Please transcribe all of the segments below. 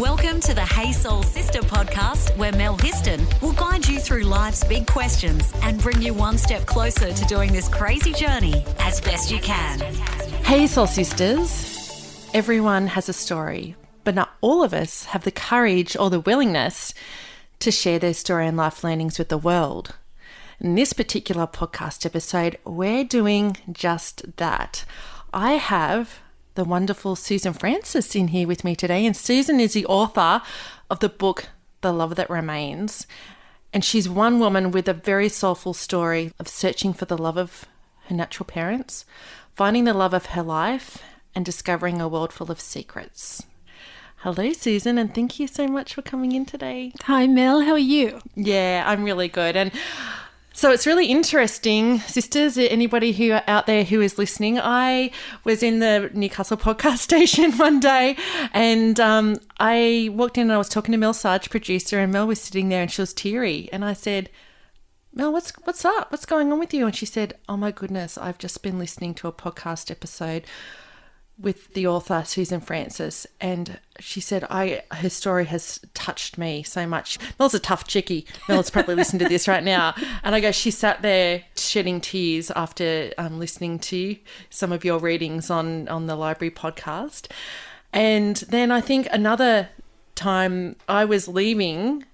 Welcome to the Hey Soul Sister podcast, where Mel Histon will guide you through life's big questions and bring you one step closer to doing this crazy journey as best you can. Hey Soul Sisters, everyone has a story, but not all of us have the courage or the willingness to share their story and life learnings with the world. In this particular podcast episode, we're doing just that. I have the wonderful Susan Francis in here with me today, and Susan is the author of the book The Love That Remains, and she's one woman with a very soulful story of searching for the love of her natural parents, finding the love of her life, and discovering a world full of secrets. Hello, Susan, and thank you so much for coming in today. Hi, Mel. How are you? Yeah, I'm really good. And so it's really interesting, sisters, anybody who out there who is listening. I was in the Newcastle podcast station one day, and I walked in and I was talking to Mel Sarge, producer, and Mel was sitting there and she was teary. And I said, Mel, what's up? What's going on with you? And she said, oh my goodness, I've just been listening to a podcast episode with the author Susan Francis, and she said her story has touched me so much. Mel's a tough chickie. Mel's probably listening to this right now. And I go, she sat there shedding tears after listening to some of your readings on the library podcast. And then I think another time I was leaving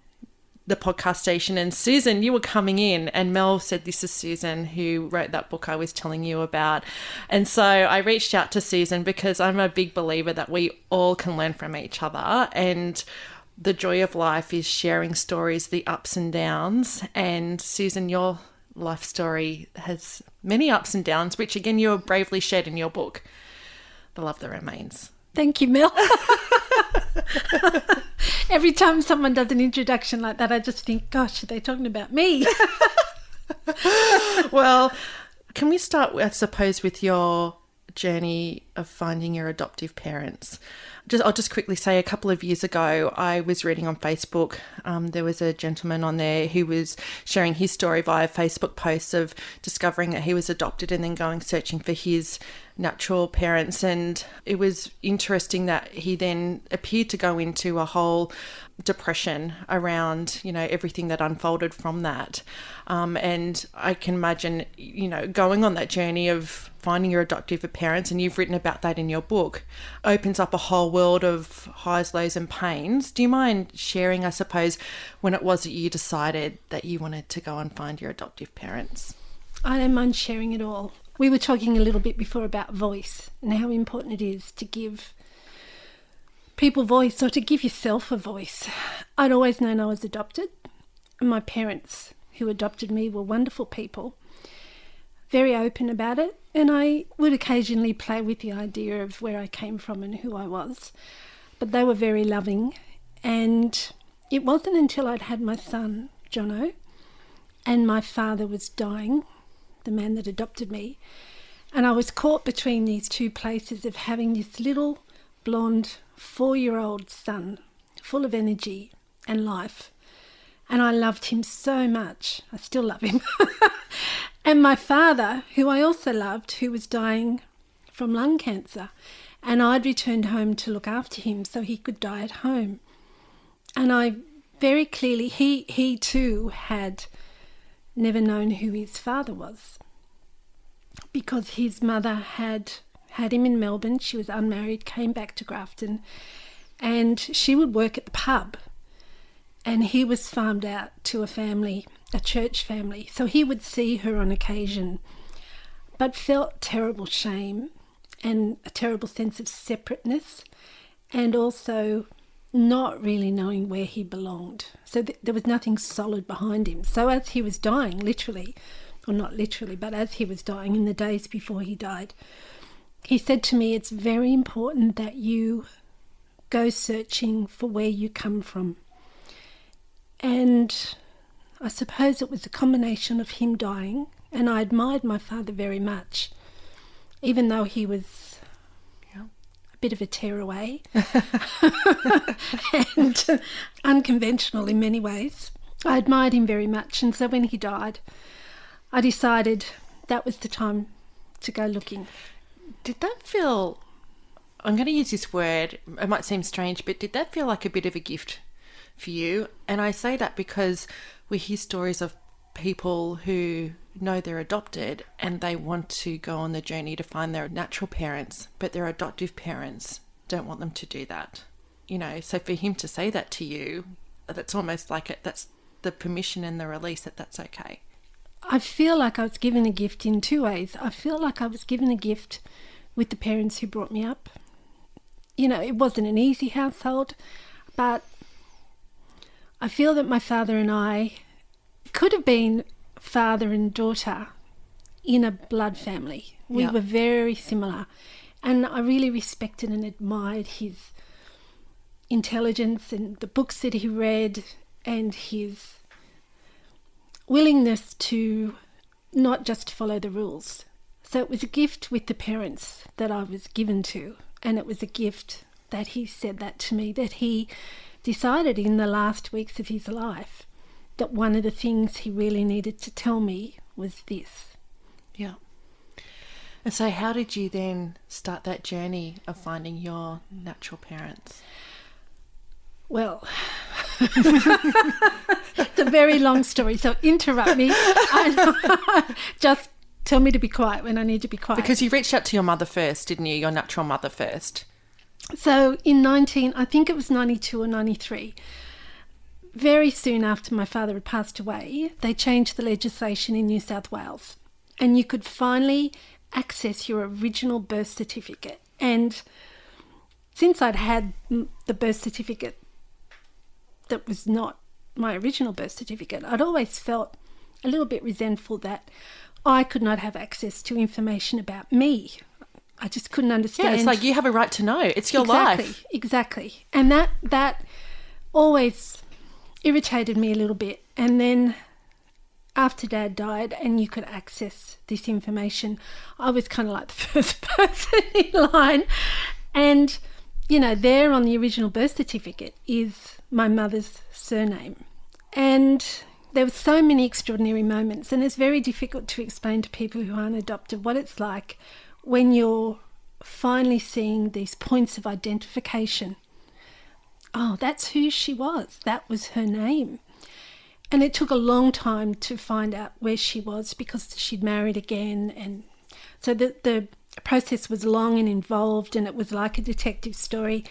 the podcast station, and Susan, you were coming in, and Mel said, this is Susan who wrote that book I was telling you about. And so I reached out to Susan because I'm a big believer that we all can learn from each other, and the joy of life is sharing stories, the ups and downs. And Susan, your life story has many ups and downs, which again you bravely shared in your book, The Love That Remains. Thank you, Mel. Every time someone does an introduction like that, I just think, gosh, are they talking about me? Well, can we start, I suppose, with your journey of finding your adoptive parents? I'll just quickly say, a couple of years ago, I was reading on Facebook. There was a gentleman on there who was sharing his story via Facebook posts of discovering that he was adopted and then going searching for his natural parents. And it was interesting that he then appeared to go into a whole depression around, everything that unfolded from that. And I can imagine, going on that journey of finding your adoptive parents, and you've written about that in your book, opens up a whole world of highs, lows and pains. Do you mind sharing, I suppose, when it was that you decided that you wanted to go and find your adoptive parents? I don't mind sharing it all. We were talking a little bit before about voice and how important it is to give people voice, or to give yourself a voice. I'd always known I was adopted, and my parents who adopted me were wonderful people, very open about it, and I would occasionally play with the idea of where I came from and who I was, but they were very loving. And it wasn't until I'd had my son, Jono, and my father was dying, the man that adopted me, and I was caught between these two places of having this little blonde 4-year-old son full of energy and life, and I loved him so much. I still love him. And my father, who I also loved, who was dying from lung cancer, and I'd returned home to look after him so he could die at home. And I very clearly, he too had never known who his father was, because his mother had him in Melbourne. She was unmarried, came back to Grafton, and she would work at the pub, and he was farmed out to a family, a church family, so he would see her on occasion, but felt terrible shame and a terrible sense of separateness, and also not really knowing where he belonged. So there was nothing solid behind him. So as he was dying, literally, or not literally, but as he was dying in the days before he died, he said to me, it's very important that you go searching for where you come from. And I suppose it was a combination of him dying, and I admired my father very much, even though he was a bit of a tearaway and unconventional in many ways. I admired him very much, and so when he died, I decided that was the time to go looking. Did that feel I'm going to use this word, it might seem strange, but did that feel like a bit of a gift for you? And I say that because we hear stories of people who know they're adopted and they want to go on the journey to find their natural parents, but their adoptive parents don't want them to do that. You know, so for him to say that to you, that's almost like that's the permission and the release that that's okay. I feel like I was given a gift in two ways. I feel like I was given a gift with the parents who brought me up. You know, it wasn't an easy household, but I feel that my father and I could have been father and daughter in a blood family. We were very similar, and I really respected and admired his intelligence and the books that he read and his willingness to not just follow the rules. So it was a gift with the parents that I was given to, and it was a gift that he said that to me, that he decided in the last weeks of his life that one of the things he really needed to tell me was this. Yeah. And so how did you then start that journey of finding your natural parents? Well, it's a very long story, so interrupt me. Just tell me to be quiet when I need to be quiet. Because you reached out to your mother first, didn't you? Your natural mother first. So in I think it was 92 or 93, very soon after my father had passed away, they changed the legislation in New South Wales, and you could finally access your original birth certificate. And since I'd had the birth certificate that was not my original birth certificate, I'd always felt a little bit resentful that I could not have access to information about me. I just couldn't understand. Yeah, it's like you have a right to know. It's your life. Exactly. And that always irritated me a little bit. And then after Dad died and you could access this information, I was kind of like the first person in line. And, you know, there on the original birth certificate is my mother's surname. And there were so many extraordinary moments, and it's very difficult to explain to people who aren't adopted what it's like when you're finally seeing these points of identification. Oh, that's who she was. That was her name. And it took a long time to find out where she was because she'd married again. And so the process was long and involved, and it was like a detective story.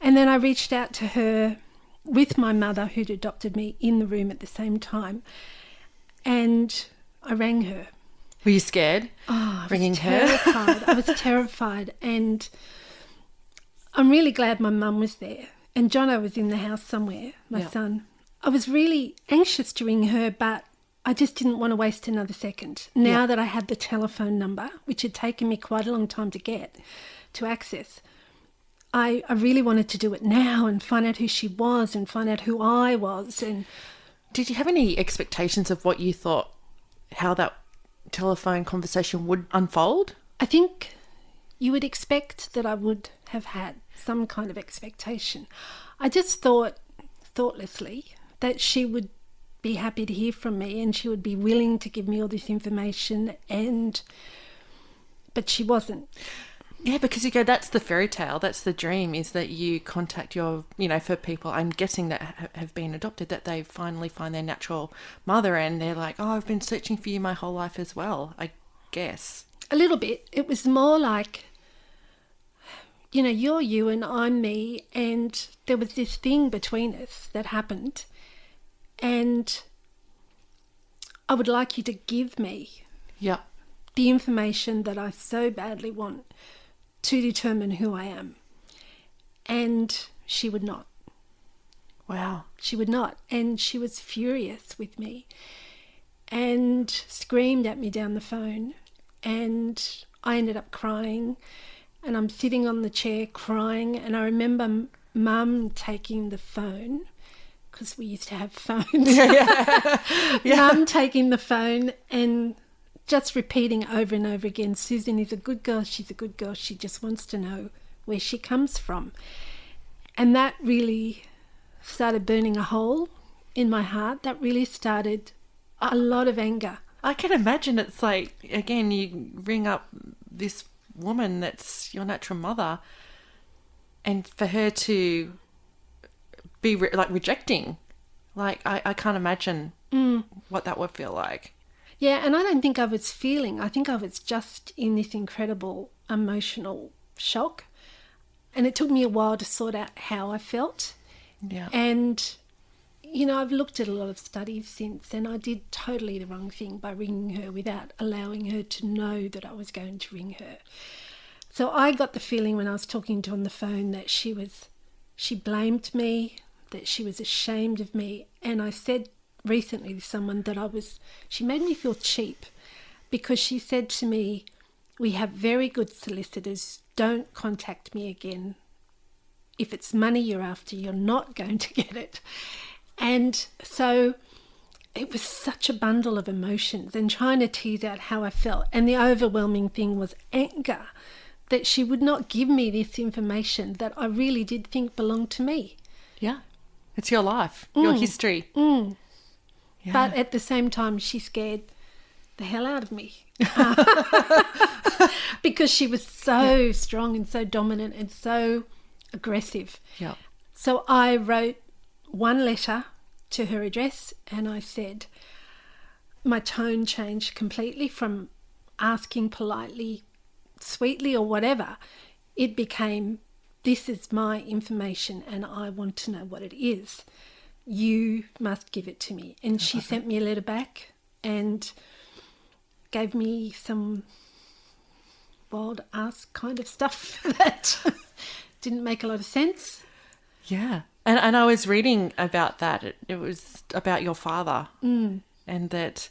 And then I reached out to her with my mother, who'd adopted me, in the room at the same time. And I rang her. Were you scared? Oh, ringing terrified. her? I was terrified. And I'm really glad my mum was there. And Jono was in the house somewhere, my son. I was really anxious to ring her, but I just didn't want to waste another second. Now that I had the telephone number, which had taken me quite a long time to access, I really wanted to do it now and find out who she was and find out who I was. And did you have any expectations of what you thought, how that telephone conversation would unfold? I think you would expect that I would have had some kind of expectation. I just thought, thoughtlessly, that she would be happy to hear from me and she would be willing to give me all this information, but she wasn't. Yeah, because you go, that's the fairy tale, that's the dream, is that you contact your, for people, I'm guessing that have been adopted, that they finally find their natural mother and they're like, oh, I've been searching for you my whole life as well, I guess. A little bit. It was more like, you're you and I'm me, and there was this thing between us that happened, and I would like you to give me the information that I so badly want to determine who I am. And she would not. Wow. She would not. And she was furious with me and screamed at me down the phone. And I ended up crying, and I'm sitting on the chair crying. And I remember Mum taking the phone, because we used to have phones. Mum taking the phone and just repeating over and over again, Susan is a good girl, she's a good girl, she just wants to know where she comes from. And that really started burning a hole in my heart. That really started a lot of anger. I can imagine. It's like, again, you ring up this woman that's your natural mother And for her to be rejecting, I can't imagine what that would feel like. Yeah, and I don't think I was feeling. I think I was just in this incredible emotional shock. And it took me a while to sort out how I felt. Yeah. And, you know, I've looked at a lot of studies since, and I did totally the wrong thing by ringing her without allowing her to know that I was going to ring her. So I got the feeling when I was talking to her on the phone that she blamed me, that she was ashamed of me. And I said recently to someone that she made me feel cheap, because she said to me, "We have very good solicitors, don't contact me again. If it's money you're after, you're not going to get it." And so it was such a bundle of emotions and trying to tease out how I felt. And the overwhelming thing was anger that she would not give me this information that I really did think belonged to me. Yeah. It's your life, your history. Yeah. But at the same time, she scared the hell out of me because she was so strong and so dominant and so aggressive. Yeah. So I wrote one letter to her address, and I said, my tone changed completely from asking politely, sweetly or whatever. It became, this is my information and I want to know what it is. You must give it to me. And she sent me a letter back and gave me some wild ass kind of stuff that didn't make a lot of sense. Yeah. And I was reading about that. It was about your father and that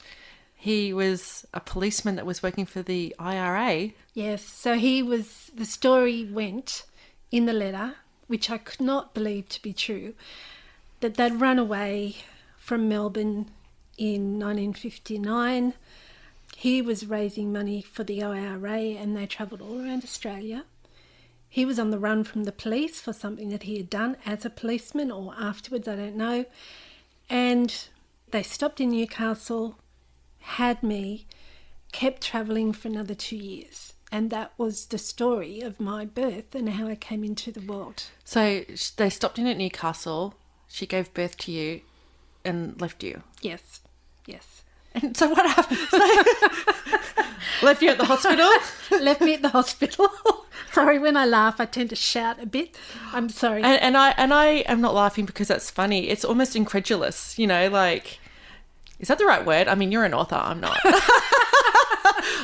he was a policeman that was working for the IRA. Yes. So the story went in the letter, which I could not believe to be true, that they'd run away from Melbourne in 1959. He was raising money for the IRA and they travelled all around Australia. He was on the run from the police for something that he had done as a policeman or afterwards, I don't know. And they stopped in Newcastle, had me, kept travelling for another 2 years. And that was the story of my birth and how I came into the world. So they stopped in at Newcastle, she gave birth to you and left you. Yes, yes. And so what happened? Left you at the hospital? Left me at the hospital. Sorry, when I laugh, I tend to shout a bit. I'm sorry. And I am not laughing because that's funny. It's almost incredulous, you know, like, is that the right word? I mean, you're an author. I'm not.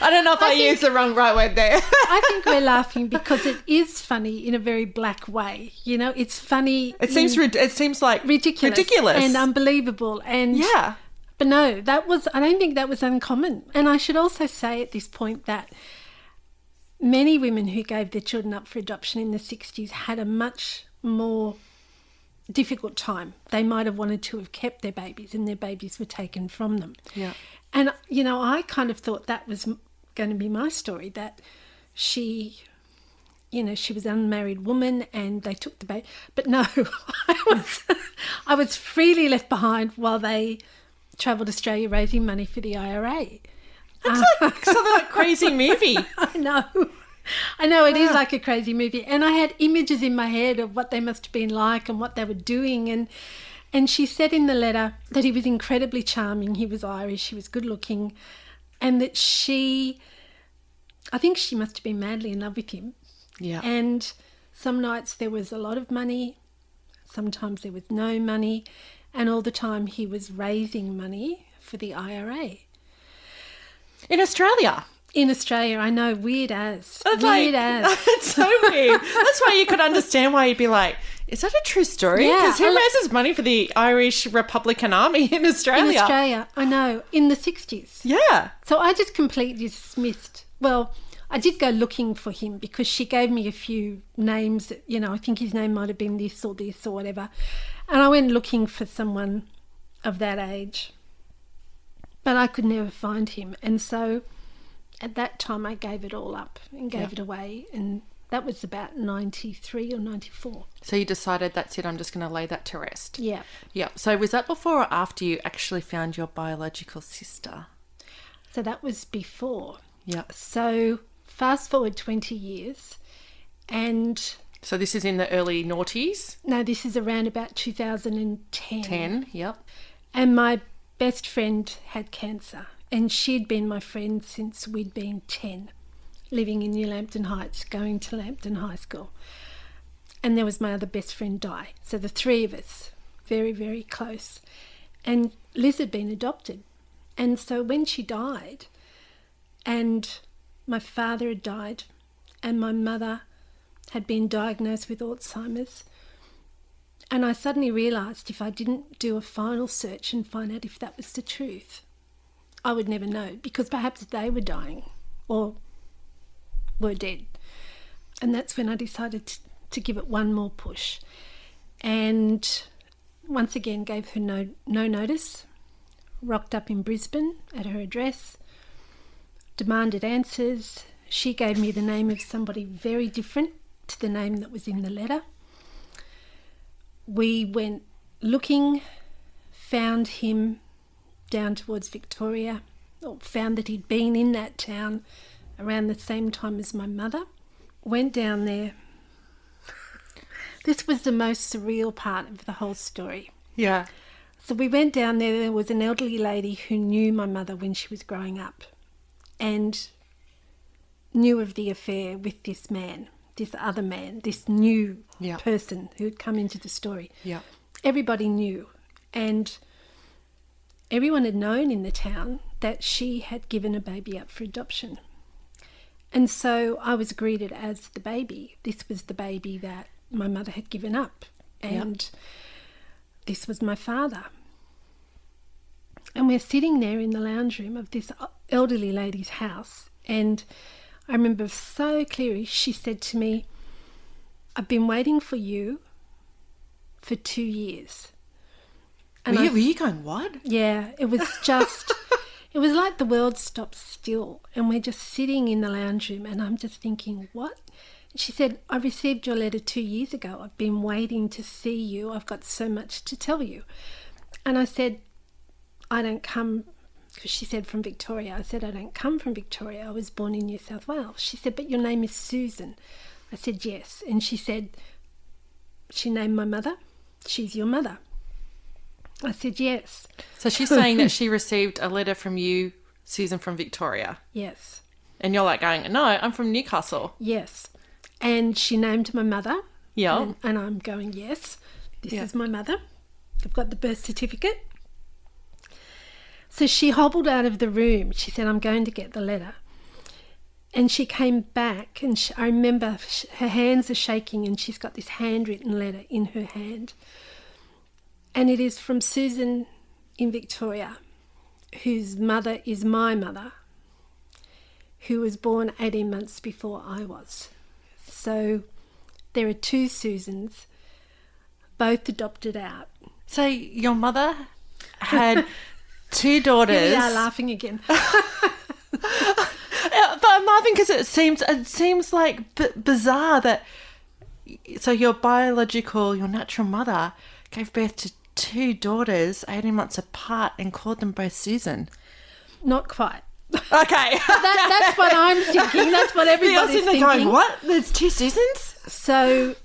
I don't know if I used the right word there. I think we're laughing because it is funny in a very black way. You know, it's funny. It seems like ridiculous and unbelievable. And yeah. But no, I don't think that was uncommon. And I should also say at this point that many women who gave their children up for adoption in the 60s had a much more difficult time. They might have wanted to have kept their babies and their babies were taken from them. Yeah. And, you know, I kind of thought that was going to be my story, that she was an unmarried woman and they took the baby. But no, I was freely left behind while they travelled Australia raising money for the IRA. It's like something like a crazy movie. I know it is like a crazy movie. And I had images in my head of what they must have been like and what they were doing. And she said in the letter that he was incredibly charming. He was Irish, he was good looking, and that I think she must have been madly in love with him. Yeah. And some nights there was a lot of money, sometimes there was no money, and all the time he was raising money for the IRA. In Australia? In Australia, I know, weird as. It's so weird. That's why you could understand why you'd be like, is that a true story? Yeah. Because who raises money for the Irish Republican Army in Australia? In Australia, I know, in the 60s. Yeah. So I just completely dismissed. Well, I did go looking for him because she gave me a few names. You know, I think his name might have been this or whatever. And I went looking for someone of that age. But I could never find him. And so at that time I gave it all up and gave it away. And that was about 93 or 94. So you decided, that's it, I'm just going to lay that to rest. Yeah. Yeah. So was that before or after you actually found your biological sister? So that was before. Yeah. So fast forward 20 years and... So this is in the early noughties? No, this is around about 2010. 10, yep. And my best friend had cancer, and she'd been my friend since we'd been 10, living in New Lambton Heights, going to Lambton High School. And there was my other best friend, Di. So the three of us, very, very close. And Liz had been adopted. And so when she died, and my father had died, and my mother had been diagnosed with Alzheimer's, and I suddenly realised if I didn't do a final search and find out if that was the truth, I would never know, because perhaps they were dying or were dead. And that's when I decided to give it one more push. And once again gave her no notice, rocked up in Brisbane at her address, demanded answers. She gave me the name of somebody very different to the name that was in the letter. We went looking, found him down towards Victoria, or found that he'd been in that town around the same time as my mother. Went down there. This was the most surreal part of the whole story. Yeah. So we went down there. There was an elderly lady who knew my mother when she was growing up and knew of the affair with this man, this other man, this new person who had come into the story. Yeah. Everybody knew, and everyone had known in the town that she had given a baby up for adoption. And so I was greeted as the baby. This was the baby that my mother had given up, and this was my father. And we're sitting there in the lounge room of this elderly lady's house, and I remember so clearly she said to me, "I've been waiting for you for 2 years." And Were you going, what? Yeah, it was just, it was like the world stopped still, and we're just sitting in the lounge room, and I'm just thinking, what? And she said, "I received your letter 2 years ago. I've been waiting to see you. I've got so much to tell you." And I said, "I don't come," because she said from Victoria. I said, "I don't come from Victoria. I was born in New South Wales." She said, "But your name is Susan." I said, "Yes." And she said, she named my mother. "She's your mother." I said, "Yes." So she's saying that she received a letter from you, Susan, from Victoria. Yes. And you're like going, "No, I'm from Newcastle." Yes. And she named my mother. Yeah. And I'm going, "Yes, this is my mother. I've got the birth certificate." So she hobbled out of the room. She said, "I'm going to get the letter." And she came back, and I remember her hands are shaking, and she's got this handwritten letter in her hand. And it is from Susan in Victoria, whose mother is my mother, who was born 18 months before I was. So there are two Susans, both adopted out. So your mother had two daughters. Here we are laughing again. But I'm laughing because it seems like bizarre that so your natural mother gave birth to two daughters 18 months apart and called them both Susan. Not quite. Okay. That's what I'm thinking. That's what everybody's thinking. Going, what? There's two Susans? So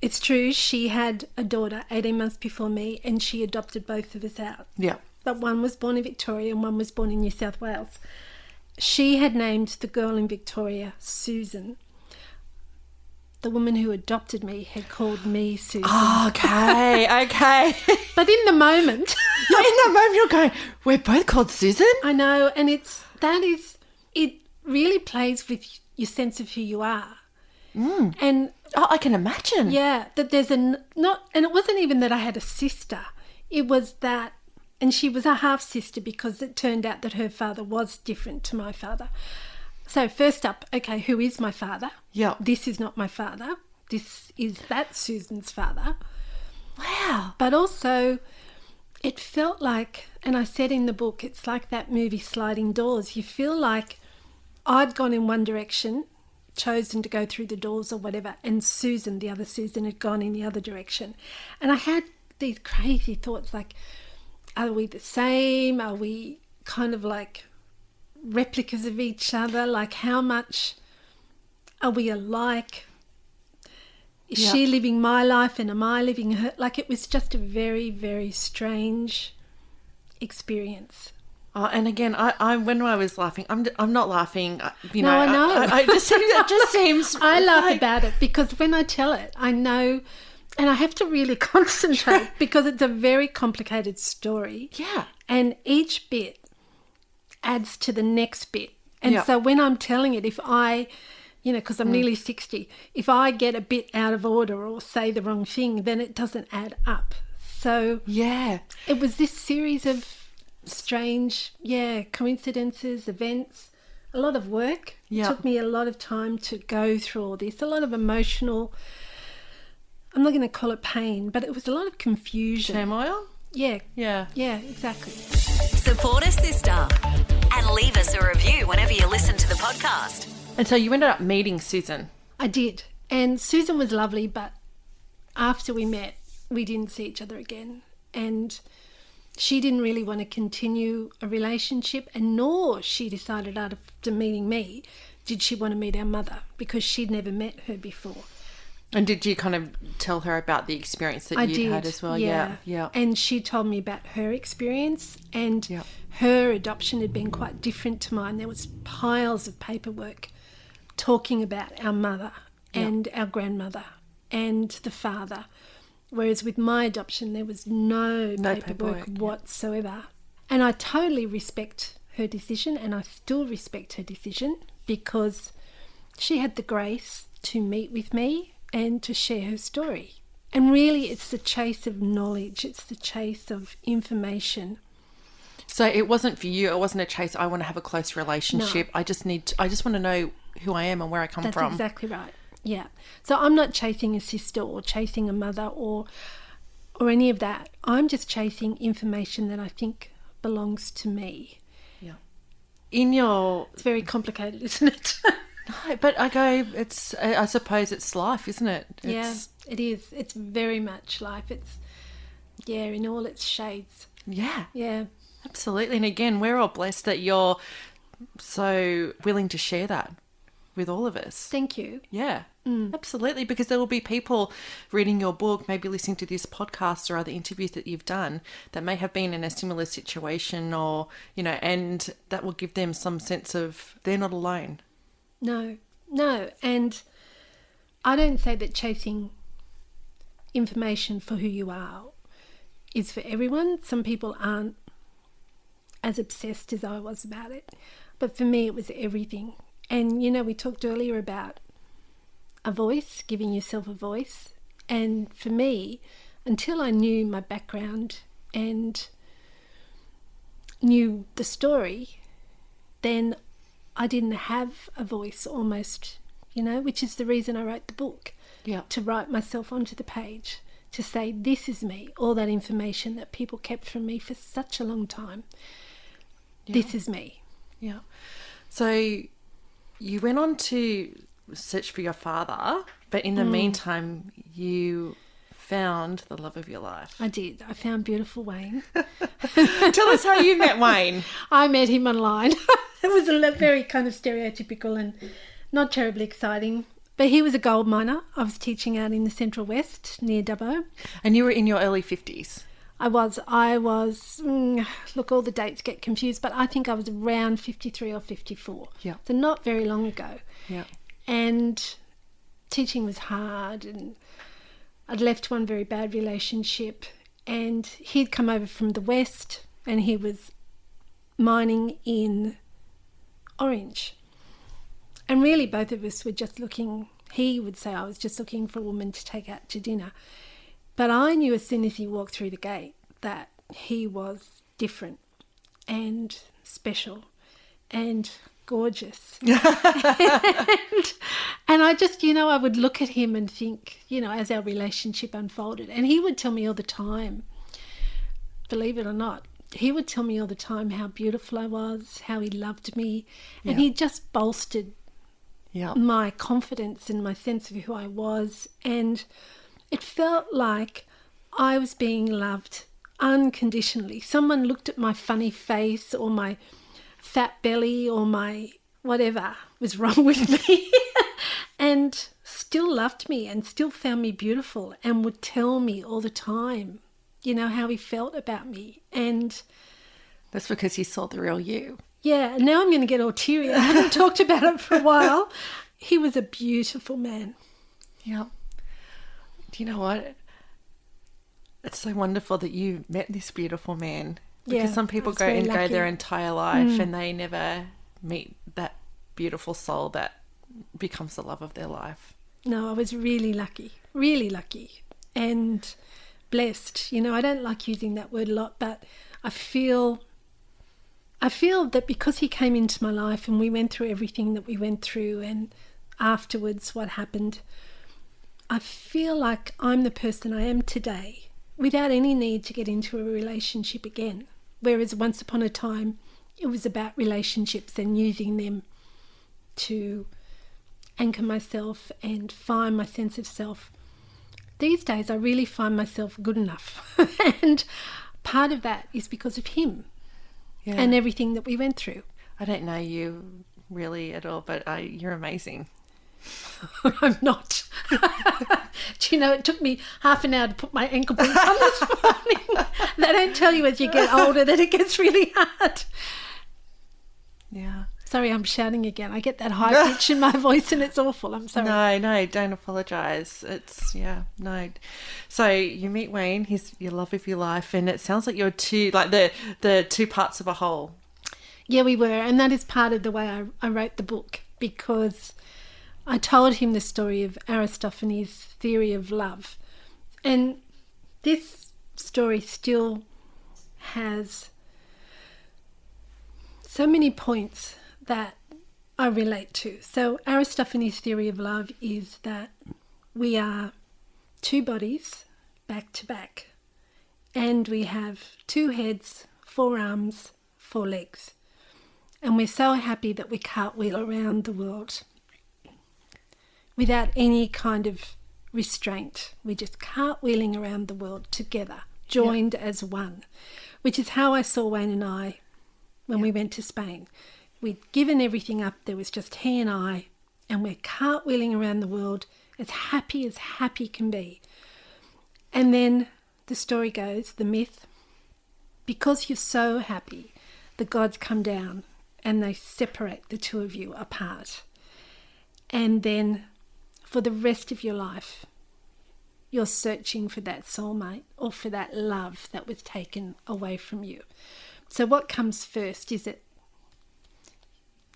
it's true, she had a daughter 18 months before me, and she adopted both of us out. Yeah. But one was born in Victoria and one was born in New South Wales. She had named the girl in Victoria Susan. The woman who adopted me had called me Susan. Oh, okay. But in the moment... you're going, "We're both called Susan?" I know, and it really plays with your sense of who you are. Mm. And I can imagine. yeah, that there's and it wasn't even that I had a sister. It was that, and she was a half sister because it turned out that her father was different to my father. So first up, okay, who is my father? Yeah. This is not my father. This is that Susan's father. Wow. But also, it felt like, and I said in the book, it's like that movie Sliding Doors. You feel like I'd gone in one direction, chosen to go through the doors or whatever, and Susan, the other Susan, had gone in the other direction. And I had these crazy thoughts like, are we the same? Are we kind of like replicas of each other? Like, how much are we alike? Is she living my life and am I living her? Like, it was just a very, very strange experience. Oh, and again, I when I was laughing, I'm not laughing. You know, I know. It just seems. I laugh about it because when I tell it, I know, and I have to really concentrate because it's a very complicated story. Yeah. And each bit adds to the next bit. And so when I'm telling it, if I, because I'm nearly 60, if I get a bit out of order or say the wrong thing, then it doesn't add up. So it was this series of strange, coincidences, events, a lot of work. It took me a lot of time to go through all this, a lot of emotional, I'm not going to call it pain, but it was a lot of confusion. Turmoil? Yeah. Yeah. Yeah, exactly. Support us, Sista, and leave us a review whenever you listen to the podcast. And so you ended up meeting Susan. I did. And Susan was lovely, but after we met, we didn't see each other again. And she didn't really want to continue a relationship, and nor she decided after meeting me did she want to meet our mother, because she'd never met her before. And did you kind of tell her about the experience that you had as well? Yeah. And she told me about her experience, and her adoption had been quite different to mine. There was piles of paperwork talking about our mother and our grandmother and the father, whereas with my adoption there was no paperwork whatsoever. And I totally respect her decision, and I still respect her decision, because she had the grace to meet with me and to share her story. And really it's the chase of knowledge, it's the chase of information. So it wasn't for you, it wasn't a chase, I want to have a close relationship. No. I just want to know who I am and where I come from. That's exactly right. Yeah. So I'm not chasing a sister or chasing a mother or any of that. I'm just chasing information that I think belongs to me. Yeah. It's very complicated, isn't it? No, but I suppose it's life, isn't it? It is. It's very much life. It's, in all its shades. Yeah. Yeah. Absolutely. And again, we're all blessed that you're so willing to share that with all of us. Thank you. Yeah, absolutely. Because there will be people reading your book, maybe listening to this podcast or other interviews that you've done that may have been in a similar situation, or, and that will give them some sense of they're not alone. No. And I don't say that chasing information for who you are is for everyone. Some people aren't as obsessed as I was about it. But for me, it was everything. And, we talked earlier about a voice, giving yourself a voice. And for me, until I knew my background and knew the story, then I didn't have a voice almost, which is the reason I wrote the book. Yeah. To write myself onto the page, to say, this is me, all that information that people kept from me for such a long time. Yeah. This is me. Yeah. So you went on to search for your father, but in the meantime, you found the love of your life. I did. I found beautiful Wayne. Tell us how you met Wayne. I met him online. It was a very kind of stereotypical and not terribly exciting. But he was a gold miner. I was teaching out in the Central West near Dubbo. And you were in your early 50s? I was, look, all the dates get confused, but I think I was around 53 or 54. Yeah. So not very long ago. Yeah. And teaching was hard, and I'd left one very bad relationship, and he'd come over from the West, and he was mining in Orange. And really both of us were just looking, he would say I was just looking for a woman to take out to dinner. But I knew as soon as he walked through the gate that he was different and special and gorgeous. and I just, I would look at him and think, as our relationship unfolded, and he would tell me all the time, believe it or not, he would tell me all the time how beautiful I was, how he loved me, and he just bolstered my confidence and my sense of who I was. And it felt like I was being loved unconditionally. Someone looked at my funny face or my fat belly or my whatever was wrong with me and still loved me and still found me beautiful and would tell me all the time, you know, how he felt about me. And that's because he saw the real you. yeah, and now I'm going to get all teary. I haven't talked about it for a while. He was a beautiful man. Yeah. Do you know what? It's so wonderful that you met this beautiful man. Because some people go their entire life and they never meet that beautiful soul that becomes the love of their life. No, I was really lucky and blessed. You know, I don't like using that word a lot, but I feel that because he came into my life and we went through everything that we went through and afterwards what happened, I feel like I'm the person I am today without any need to get into a relationship again. Whereas once upon a time, it was about relationships and using them to anchor myself and find my sense of self. These days, I really find myself good enough. And part of that is because of him and everything that we went through. I don't know you really at all, but you're amazing. I'm not. Do you know, it took me half an hour to put my ankle boots on this morning. They don't tell you as you get older that it gets really hard. Yeah. Sorry, I'm shouting again. I get that high pitch in my voice and it's awful. I'm sorry. No, don't apologise. It's, no. So you meet Wayne, he's your love of your life, and it sounds like you're the two parts of a whole. Yeah, we were. And that is part of the way I wrote the book, because I told him the story of Aristophanes' theory of love. And this story still has so many points that I relate to. So Aristophanes' theory of love is that we are two bodies back to back, and we have 2 heads, 4 arms, 4 legs. And we're so happy that we cartwheel around the world without any kind of restraint. We're just cartwheeling around the world together, joined as one, which is how I saw Wayne and I when we went to Spain. We'd given everything up. There was just he and I, and we're cartwheeling around the world as happy can be. And then the story goes, the myth, because you're so happy, the gods come down and they separate the 2 of you apart. And then for the rest of your life, you're searching for that soulmate or for that love that was taken away from you. So what comes first? Is it,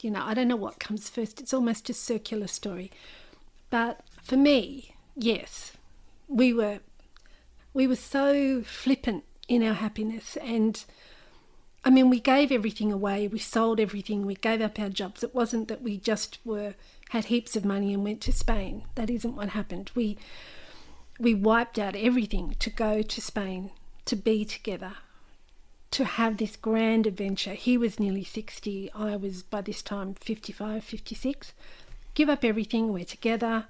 you know, I don't know what comes first. It's almost a circular story. But for me, yes, we were so flippant in our happiness. And I mean, we gave everything away. We sold everything. We gave up our jobs. It wasn't that we just had heaps of money and went to Spain. That isn't what happened. We wiped out everything to go to Spain, to be together, to have this grand adventure. He was nearly 60. I was by this time 55, 56. Give up everything. We're together.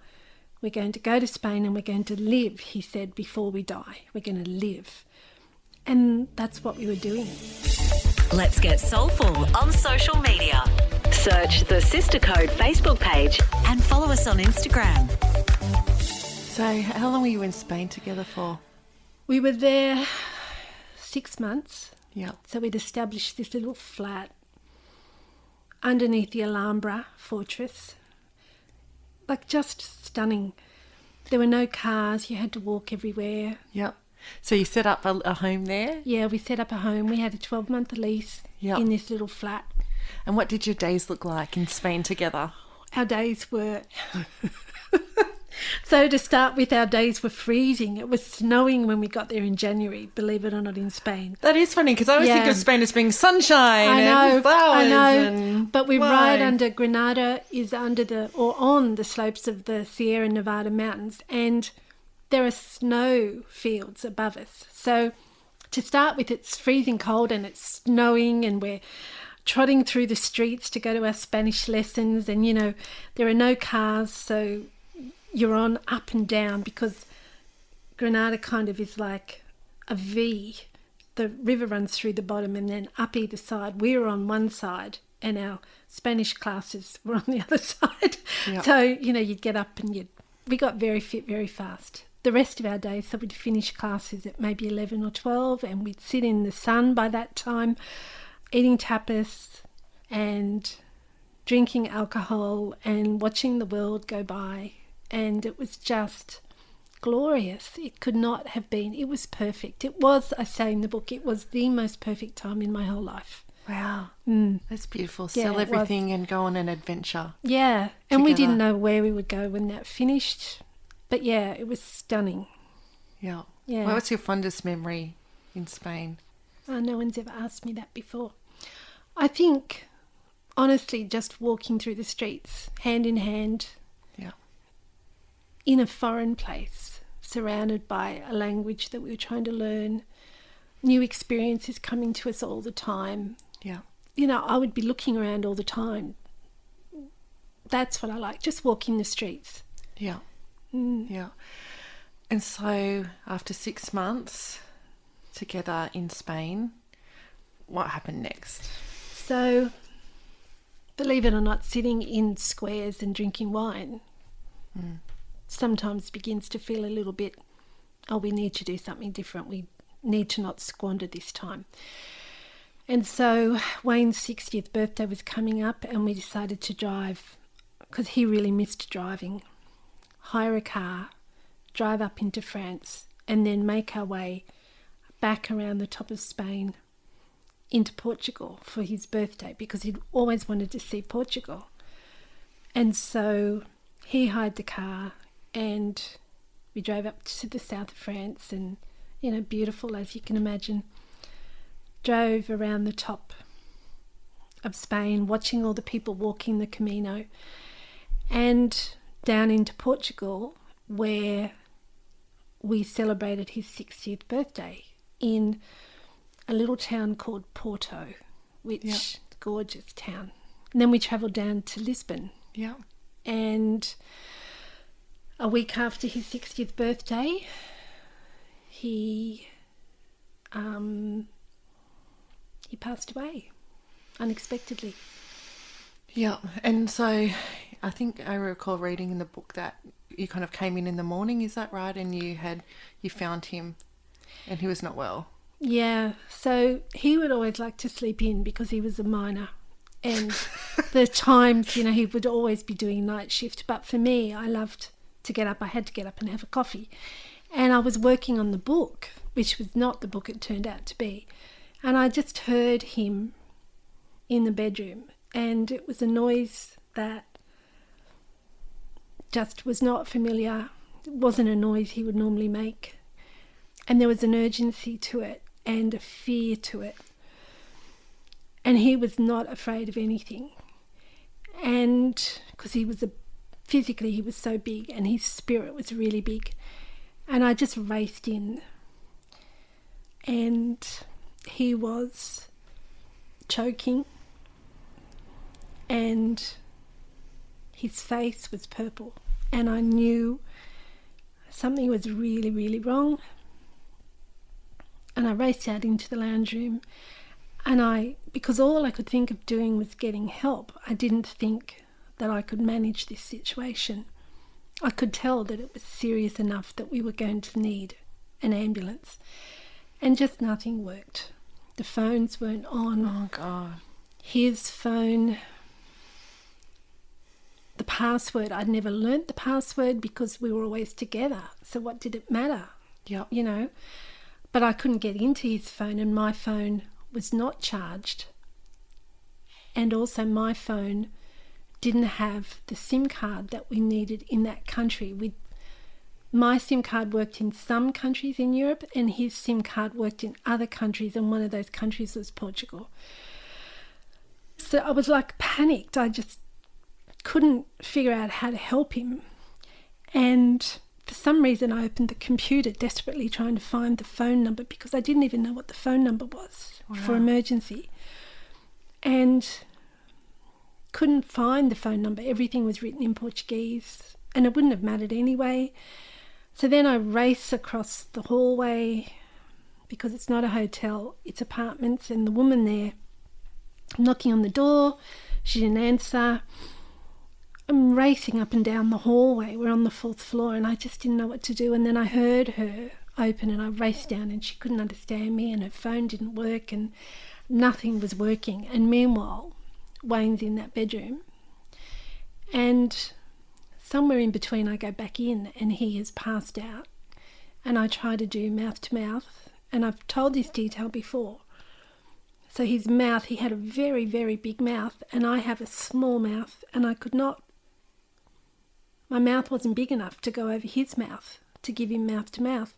We're going to go to Spain and we're going to live, he said, before we die. We're going to live. And that's what we were doing. Let's get soulful on social media. Search the Sister Code Facebook page and follow us on Instagram. So how long were you in Spain together for? We were there 6 months. Yeah. So we'd established this little flat underneath the Alhambra fortress. Like, just stunning. There were no cars. You had to walk everywhere. Yep. So you set up a home there? Yeah, we set up a home. We had a 12-month lease in this little flat. And what did your days look like in Spain together? Our days were... So to start with, our days were freezing. It was snowing when we got there in January, believe it or not, in Spain. That is funny, because I always think of Spain as being sunshine and flowers. I know. And but we're right under Granada, is under on the slopes of the Sierra Nevada mountains, and there are snow fields above us. So to start with, it's freezing cold and it's snowing, and we're trotting through the streets to go to our Spanish lessons, and, you know, there are no cars, so you're on up and down, because Granada kind of is like a V. The river runs through the bottom and then up either side. We were on one side and our Spanish classes were on the other side. Yep. So, you know, you'd get up and you'd we got very fit very fast. The rest of our days, so we'd finish classes at maybe 11 or 12, and we'd sit in the sun by that time, eating tapas and drinking alcohol and watching the world go by. And it was just glorious. It could not have been. It was perfect. It was, I say in the book, it was the most perfect time in my whole life. Wow. That's beautiful. Yeah, Sell it everything and go on an adventure. Yeah, and we Together. didn't know where we would go when that finished. But yeah, it was stunning. Yeah. Yeah. What was your fondest memory in Spain? Oh, no one's ever asked me that before. I think, honestly, just walking through the streets, hand in hand, Yeah. in a foreign place, surrounded by a language that we were trying to learn, new experiences coming to us all the time. Yeah. You know, I would be looking around all the time. That's what I like, just walking the streets. Yeah. Yeah. And so after 6 months together in Spain, what happened next? So, believe it or not, sitting in squares and drinking wine sometimes begins to feel a little bit, oh, we need to do something different. We need to not squander this time. And so Wayne's 60th birthday was coming up, and we decided to drive, because he really missed driving, hire a car, drive up into France, and then make our way back around the top of Spain into Portugal for his birthday, because he'd always wanted to see Portugal. And so he hired the car, and we drove up to the south of France, and, you know, beautiful as you can imagine. Drove around the top of Spain, watching all the people walking the Camino, and down into Portugal, where we celebrated his 60th birthday in a little town called Porto, which gorgeous town. And then we travelled down to Lisbon. Yeah. And a week after his 60th birthday, he passed away unexpectedly. Yeah. And so I think I recall reading in the book that you kind of came in the morning, is that right? And you found him and he was not well. Yeah, so he would always like to sleep in because he was a miner, and the times, you know, he would always be doing night shift. But for me, I loved to get up. I had to get up and have a coffee, and I was working on the book, which was not the book it turned out to be, and I just heard him in the bedroom, and it was a noise that just was not familiar. It wasn't a noise he would normally make, and there was an urgency to it and a fear to it. And he was not afraid of anything. And because physically he was so big, and his spirit was really big. And I just raced in, and he was choking, and his face was purple. And I knew something was really, really wrong. And I raced out into the lounge room, and because all I could think of doing was getting help, I didn't think that I could manage this situation. I could tell that it was serious enough that we were going to need an ambulance, and just nothing worked. The phones weren't on. Oh, God. His phone, the password, I'd never learnt the password because we were always together. So what did it matter? Yeah. You know? But I couldn't get into his phone, and my phone was not charged. And also my phone didn't have the SIM card that we needed in that country. My SIM card worked in some countries in Europe, and his SIM card worked in other countries, and one of those countries was Portugal. So I was like panicked. I just couldn't figure out how to help him. And for some reason, I opened the computer desperately trying to find the phone number, because I didn't even know what the phone number was for emergency. And couldn't find the phone number. Everything was written in Portuguese, and it wouldn't have mattered anyway. So then I race across the hallway, because it's not a hotel, it's apartments, and the woman there, knocking on the door, she didn't answer. I'm racing up and down the hallway. We're on the 4th floor and I just didn't know what to do. And then I heard her open and I raced down and she couldn't understand me and her phone didn't work and nothing was working. And meanwhile, Wayne's in that bedroom. And somewhere in between I go back in and he has passed out. And I try to do mouth to mouth. And I've told this detail before. So his mouth, he had a very, very big mouth and I have a small mouth and I could not, my mouth wasn't big enough to go over his mouth to give him mouth to mouth.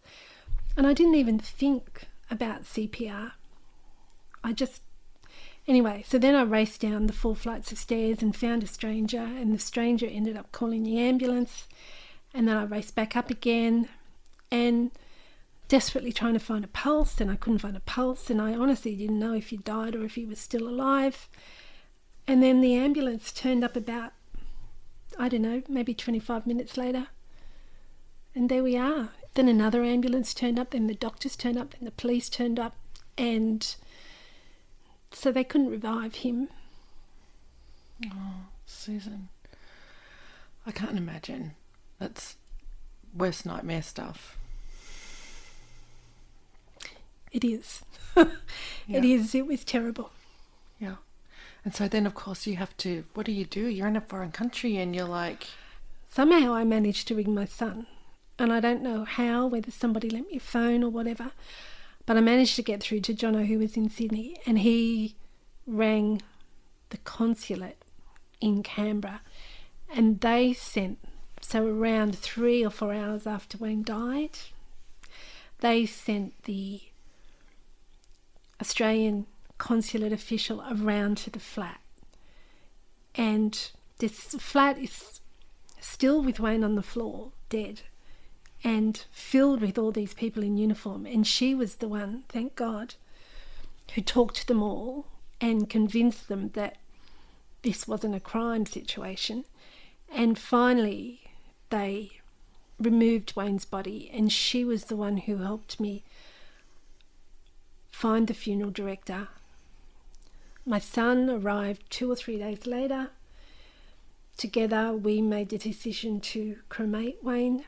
And I didn't even think about CPR. Anyway, so then I raced down the 4 flights of stairs and found a stranger and the stranger ended up calling the ambulance. And then I raced back up again and desperately trying to find a pulse, and I couldn't find a pulse, and I honestly didn't know if he died or if he was still alive. And then the ambulance turned up about, I don't know, maybe 25 minutes later, and there we are. Then another ambulance turned up, then the doctors turned up, then the police turned up, and so they couldn't revive him. Oh, Susan, I can't imagine. That's worst nightmare stuff. It is. Yeah. It is. It was terrible. Yeah. And so then, of course, you have to, what do? You're in a foreign country and you're like... Somehow I managed to ring my son. And I don't know how, whether somebody lent me a phone or whatever, but I managed to get through to Jono, who was in Sydney, and he rang the consulate in Canberra. And they sent, so around 3 or 4 hours after Wayne died, they sent the Australian consulate official around to the flat. And this flat is still with Wayne on the floor, dead, and filled with all these people in uniform. And she was the one, thank God, who talked to them all and convinced them that this wasn't a crime situation. And finally, they removed Wayne's body, and she was the one who helped me find the funeral director. My son arrived 2 or 3 days later. Together we made the decision to cremate Wayne,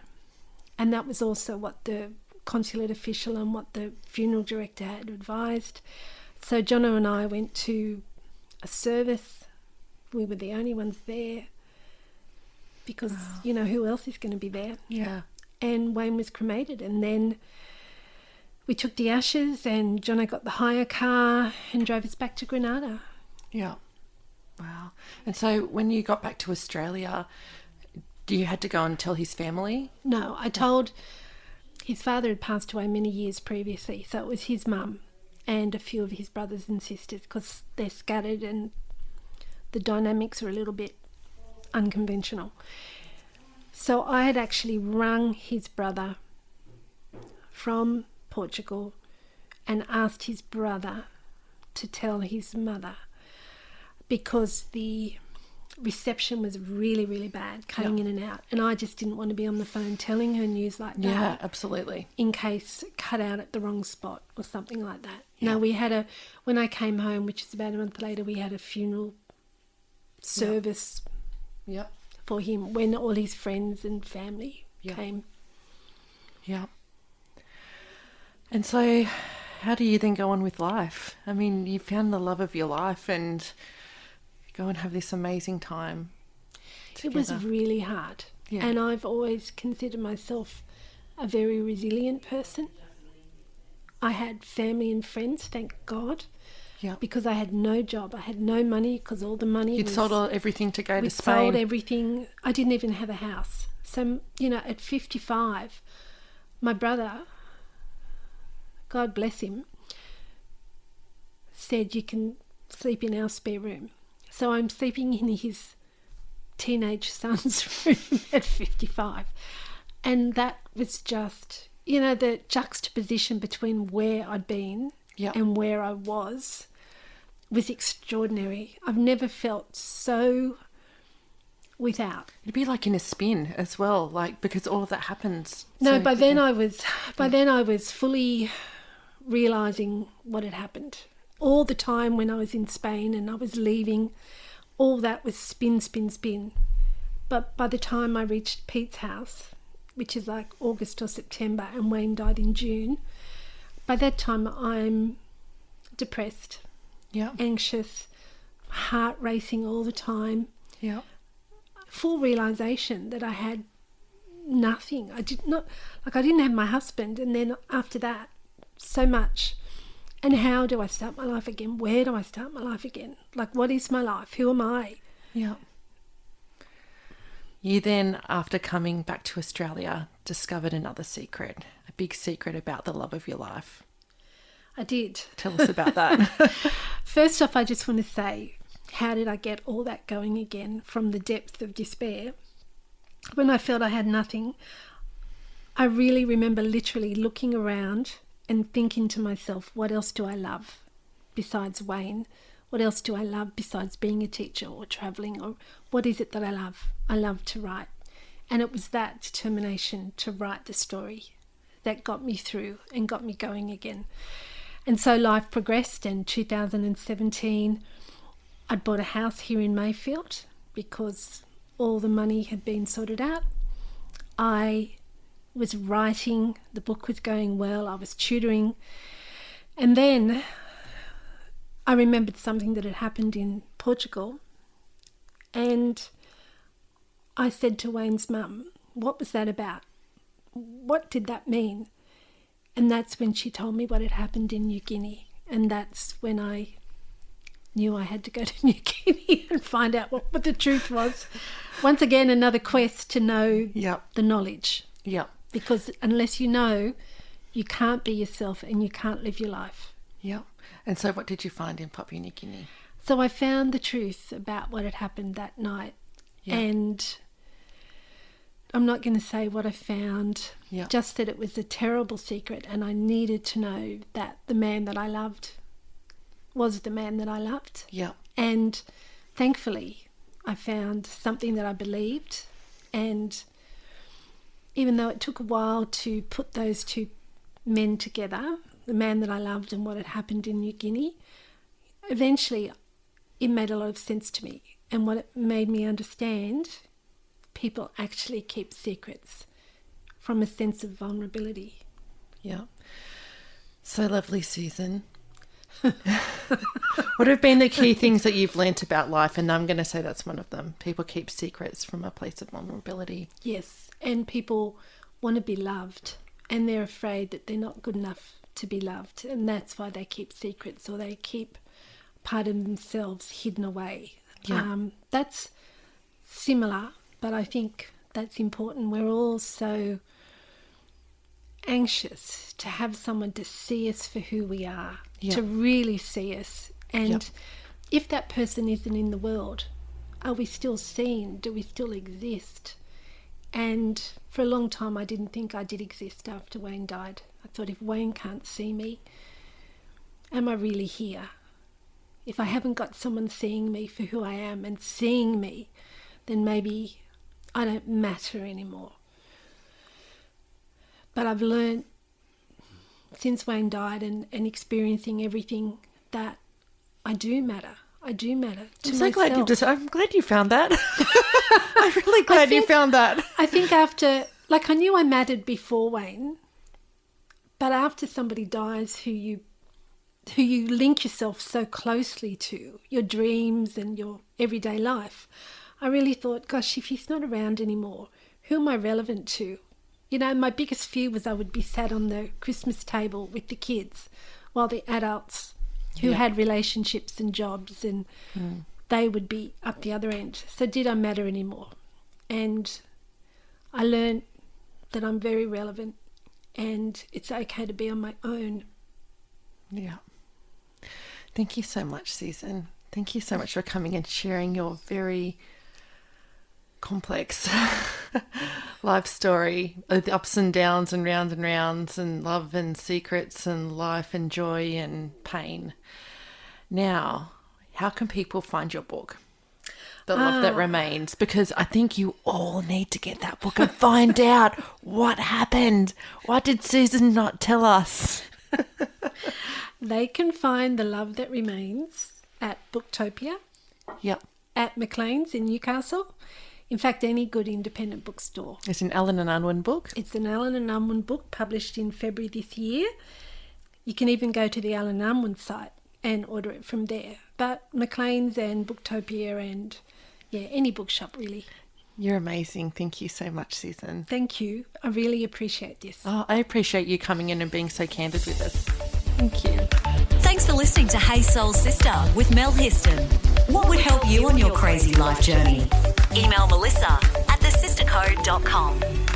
and that was also what the consulate official and what the funeral director had advised. So Jono and I went to a service. We were the only ones there because, you know, who else is going to be there? Yeah. And Wayne was cremated, and then we took the ashes and Jono got the hire car and drove us back to Granada. Yeah. Wow. And so when you got back to Australia, you had to go and tell his family? No, I told his father had passed away many years previously, so it was his mum and a few of his brothers and sisters because they're scattered and the dynamics are a little bit unconventional. So I had actually rung his brother from Portugal and asked his brother to tell his mother because the reception was really, really bad, cutting in and out, and I just didn't want to be on the phone telling her news like that. Yeah, absolutely. In case it cut out at the wrong spot or something like that. Yeah. No, when I came home, which is about a month later, we had a funeral service for him when all his friends and family came. Yeah. And so how do you then go on with life? I mean, you found the love of your life and go and have this amazing time together. It was really hard. Yeah. And I've always considered myself a very resilient person. I had family and friends, thank God, because I had no job. I had no money because all the money You'd sold everything to go to Spain. We'd sold everything. I didn't even have a house. So, you know, at 55, my brother, God bless him, said you can sleep in our spare room. So I'm sleeping in his teenage son's room at 55. And that was just, you know, the juxtaposition between where I'd been and where I was extraordinary. I've never felt so without. It'd be like in a spin as well, like, because all of that happens. No, so by then I was fully realising what had happened. All the time when I was in Spain and I was leaving, all that was spin, spin, spin. But by the time I reached Pete's house, which is like August or September, and Wayne died in June, by that time I'm depressed, anxious, heart racing all the time. Yeah. Full realisation that I had nothing. I didn't have my husband, and then after that, so much. And how do I start my life again? Where do I start my life again? Like, what is my life? Who am I? Yeah. You then, after coming back to Australia, discovered another secret, a big secret about the love of your life. I did. Tell us about that. First off, I just want to say, how did I get all that going again from the depth of despair? When I felt I had nothing, I really remember literally looking around and thinking to myself, what else do I love besides Wayne? What else do I love besides being a teacher or travelling? Or what is it that I love? I love to write. And it was that determination to write the story that got me through and got me going again. And so life progressed. In 2017, I'd bought a house here in Mayfield because all the money had been sorted out. I was writing, the book was going well, I was tutoring. And then I remembered something that had happened in Portugal, and I said to Wayne's mum, what was that about? What did that mean? And that's when she told me what had happened in New Guinea. And that's when I knew I had to go to New Guinea and find out what the truth was. Once again, another quest to know the knowledge. Yeah. Because unless you know, you can't be yourself and you can't live your life. Yeah. And so what did you find in Papua New Guinea? So I found the truth about what had happened that night. Yeah. And I'm not going to say what I found, just that it was a terrible secret, and I needed to know that the man that I loved was the man that I loved. Yeah. And thankfully, I found something that I believed, and even though it took a while to put those two men together, the man that I loved and what had happened in New Guinea, eventually it made a lot of sense to me. And what it made me understand, people actually keep secrets from a sense of vulnerability. Yeah. So lovely, Susan. What have been the key things that you've learnt about life? And I'm going to say that's one of them. People keep secrets from a place of vulnerability. Yes. And people want to be loved, and they're afraid that they're not good enough to be loved. And that's why they keep secrets, or they keep part of themselves hidden away. Yeah. That's similar, but I think that's important. We're all so anxious to have someone to see us for who we are, to really see us. And if that person isn't in the world, are we still seen? Do we still exist? And for a long time, I didn't think I did exist after Wayne died. I thought, if Wayne can't see me, am I really here? If I haven't got someone seeing me for who I am and seeing me, then maybe I don't matter anymore. But I've learned since Wayne died and experiencing everything that I do matter. I do matter to myself. I'm glad you found that. I'm really glad you found that. I think after, like, I knew I mattered before Wayne, but after somebody dies who you link yourself so closely to, your dreams and your everyday life, I really thought, gosh, if he's not around anymore, who am I relevant to? You know, my biggest fear was I would be sat on the Christmas table with the kids while the adults who had relationships and jobs, and they would be up the other end. So did I matter anymore? And I learned that I'm very relevant and it's okay to be on my own. Yeah. Thank you so much, Susan. Thank you so much for coming and sharing your very complex life story, the ups and downs and rounds and love and secrets and life and joy and pain. Now, how can people find your book, The Love That Remains? Because I think you all need to get that book and find out what happened. What did Susan not tell us? They can find The Love That Remains at Booktopia. Yep. At Maclean's in Newcastle. In fact, any good independent bookstore. It's an Allen and Unwin book. It's an Allen and Unwin book published in February this year. You can even go to the Allen and Unwin site and order it from there. But Maclean's and Booktopia and, any bookshop really. You're amazing. Thank you so much, Susan. Thank you. I really appreciate this. Oh, I appreciate you coming in and being so candid with us. Thank you. Thanks for listening to Hey Soul Sister with Mel Histon. What would help you on your crazy life journey? Email Melissa at thesistercode.com.